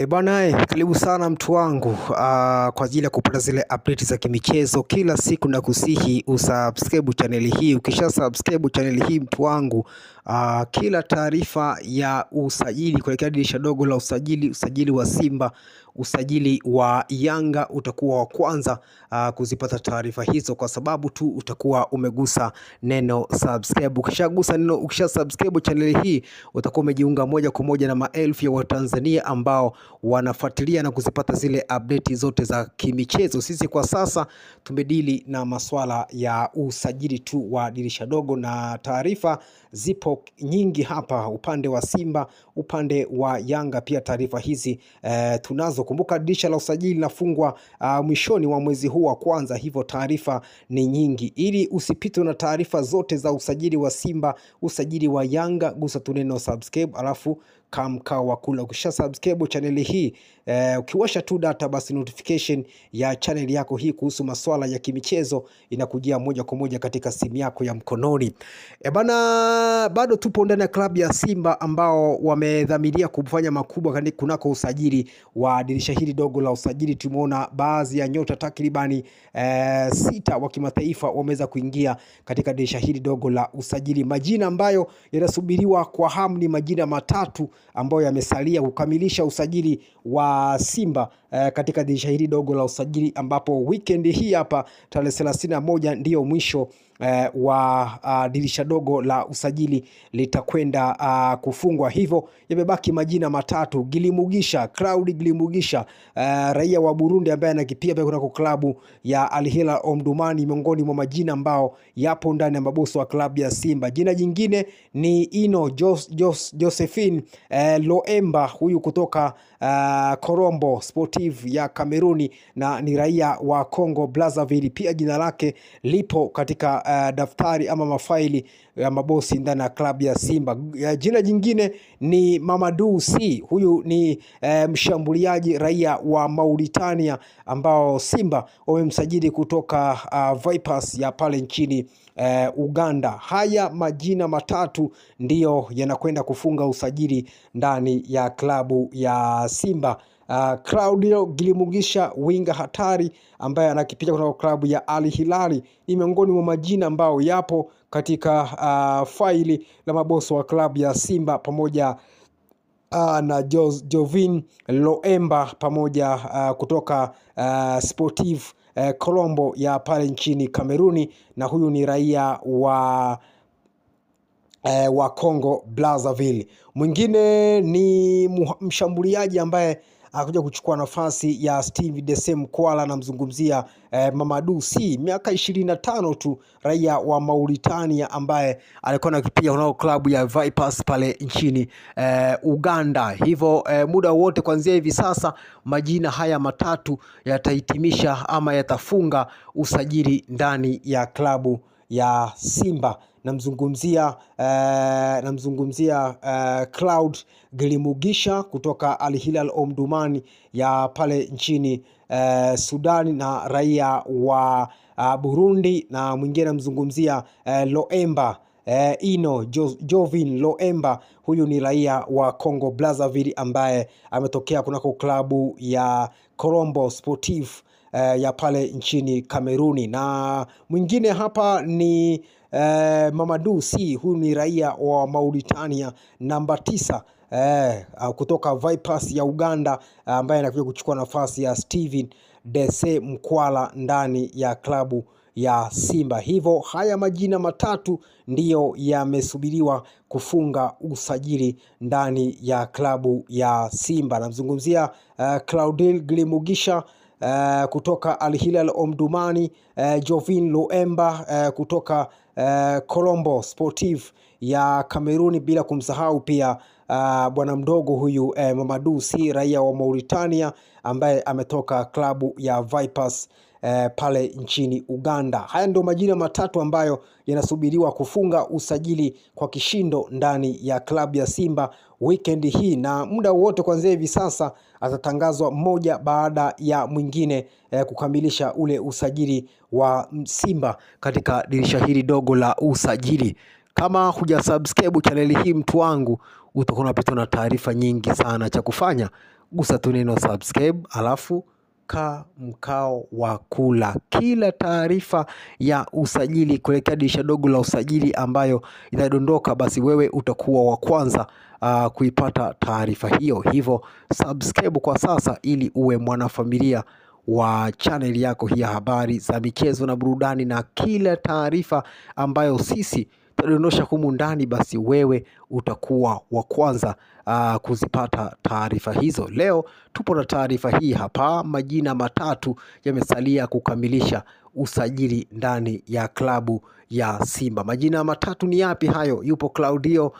Karibu sana mtu wangu kwa ajili ya kupata zile update za kimichezo kila siku, na kusihi usubscribe channel hii. Ukisha subscribe channel hii mtu wangu, kila taarifa ya usajili kuelekea dirisha dogo la usajili wa Simba, usajili wa Yanga, utakuwa wa kwanza kuzipata taarifa hizo, kwa sababu tu utakuwa umegusa neno subscribe. Ukisha subscribe channel hii, utakuwa umejiunga moja kwa moja na maelfu ya Watanzania ambao wanafuatilia na kuzipata zile update zote za kimichezo. Sisi kwa sasa tumedili na masuala ya usajili tu wa dirisha dogo, na taarifa zipo nyingi hapa, upande wa Simba, upande wa Yanga pia taarifa hizi tunazo. Kumbuka dirisha la usajili linafungwa mwishoni wa mwezi huu wa kwanza, hivyo taarifa ni nyingi. Ili usipitwe na taarifa zote za usajili wa Simba, usajili wa Yanga, gusa tu neno subscribe, alafu kamka wakula. Ukisha subscribe channel hii, ukiwasha tu data, basi notification ya channel yako hii kuhusu masuala ya kimichezo inakujia moja kwa moja katika simu yako ya mkononi. Bado tupo ndani ya klabu ya Simba ambao wamedhamiria kufanya makubwa kunako usajili wa dirisha hili dogo la usajili. Tumeona baadhi ya nyota takribani 6 wa kimataifa wameweza kuingia katika dirisha hili dogo la usajili. Majina ambayo yanasubiriwa kwa hamu ni majina matatu ambayo yamesalia kukamilisha usajili wa Simba katika dirisha hili dogo la usajili, ambapo weekend hii hapa tarehe 31 ndio mwisho wa dirisha dogo la usajili litakwenda kufungwa. Hivyo yamebaki majina matatu: Claude Gilimugisha, raia wa Burundi ambaye anakipia pia kuna klabu ya Al Hilal Omdurman, miongoni mwa majina ambao yapo ndani ya mabosi wa klabu ya Simba. Jina jingine ni Ino Josephine Loemba, huyu kutoka Korombo Sportive ya Kameruni na ni raia wa Congo Brazzaville. Pia jina lake lipo katika daftari ama mafaili ya mabosi ndani ya klabu ya Simba. Jina jingine ni Mamadou Sy, huyu ni mshambuliaji raia wa Mauritania ambao Simba wamemsajili kutoka Vipers ya pale nchini Uganda. Haya majina matatu ndiyo yanakwenda kufunga usajili ndani ya klabu ya Simba. Claudio Gilimugisha, winga hatari ambaye anakipitia kutoka klabu ya Al Hilal, ni miongoni mwa majina ambao yapo katika faili la mabosi wa klabu ya Simba, pamoja na Jovin Loemba pamoja kutoka Sportive Colombo ya pale nchini Kameruni, na huyu ni raia wa Congo Brazzaville. Mwingine ni mshambuliaji ambaye akuja kuchukua nafasi ya Steve Dese Mkwala, namzungumzia Mamadou Sy, miaka 25 tu, raia wa Mauritania ambaye alikuwa anakipiga kunao klabu ya Vipers pale nchini Uganda. Hivyo muda wote kuanzia hivi sasa majina haya matatu yatahitimisha ama yatafunga usajili ndani ya klabu ya Simba. Namzungumzia Claude Gilimugisha kutoka Al Hilal Omdurman ya pale nchini Sudan na raia wa Burundi, na mwingine namzungumzia Loemba, Ino Jovin Loemba, huyu ni raia wa Congo Brazzaville ambaye ametokea kunako klabu ya Korombo Sportive ya pale nchini Kameruni. Na mwingine hapa ni Mamadou Sy, huyu ni raia wa Mauritania, namba 9 kutoka Vipers ya Uganda, ambaye anakuja kuchukua nafasi ya Steven Dese Mkwala ndani ya klabu ya Simba. Hivyo haya majina matatu ndiyo yamesubiriwa kufunga usajili ndani ya klabu ya Simba. Namzungumzia Claude Gilimugisha kutoka Al Hilal Omdurman, Jovin Loemba kutoka Colombo Sportive ya Kameruni, bila kumsahau pia bwana mdogo huyu Mamadou Sy, raia wa Mauritania ambaye ametoka klabu ya Vipers pale nchini Uganda. Haya ndio majina matatu ambayo yanasubiriwa kufunga usajili kwa kishindo ndani ya klabu ya Simba weekend hii, na muda wote kuanzia hivi sasa atatangazwa mmoja baada ya mwingine kukamilisha ule usajili wa Simba katika dirisha hili dogo la usajili. Kama hujasubscribe channel hii mtu wangu, utakuwa unapitwa na taarifa nyingi sana. Cha kufanya gusa tu neno subscribe, alafu kaa mkao wa kula kila taarifa ya usajili kuelekea dirisha dogo la usajili ambayo inadondoka, basi wewe utakuwa wa kwanza kuipata taarifa hiyo. Hivyo subscribe kwa sasa ili uwe mwanafamilia wa channel yako hii ya habari za michezo na burudani, na kila taarifa ambayo sisi tutadondosha humu ndani, basi wewe utakuwa wa kwanza kuzipata taarifa hizo. Leo tupo na taarifa hii hapa. Majina matatu yamesalia kukamilisha usajili ndani ya klabu ya Simba. Majina matatu ni yapi hayo? Yupo Claudio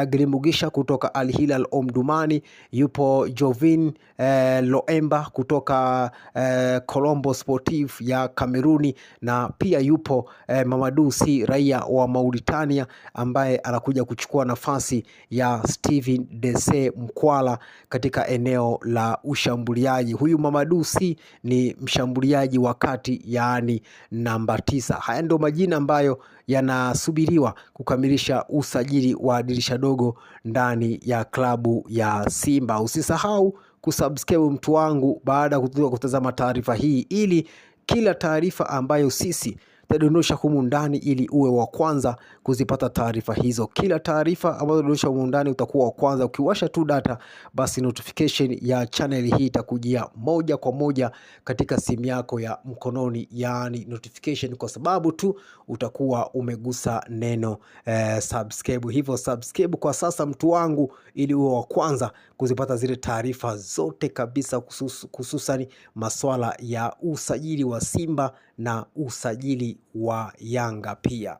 Gilimugisha kutoka Al Hilal Omdurman, yupo Jovin Loemba kutoka Colombo Sportif ya Kameruni, na pia yupo Mamadou Sy, raia wa Mauritania, ambaye anakuja kuchukua nafasi ya Steven Dese Mkwala katika eneo la ushambuliaji. Huyu Mamadou Sy ni mshambuliaji wa kati, yaani namba 9. Haya ndio majina ambayo yanasubiriwa kukamilisha usajili wa dirisha dogo ndani ya klabu ya Simba. Usisahau kusubscribe mtu wangu baada ya kutazama taarifa hii, ili kila taarifa ambayo sisi tutadondosha humu ndani, ili uwe wa kwanza kuzipata taarifa hizo. Kila taarifa ambayo tutadondosha humu ndani utakuwa wa kwanza. Ukiwasha tu data, basi notification ya channel hii itakujia moja kwa moja katika simu yako ya mkononi, yani notification, kwa sababu tu utakuwa umegusa neno subscribe. Hivyo subscribe kwa sasa mtu wangu, ili uwe wa kwanza kuzipata zile taarifa zote kabisa, hususan masuala ya usajili wa Simba na usajili wa Yanga pia.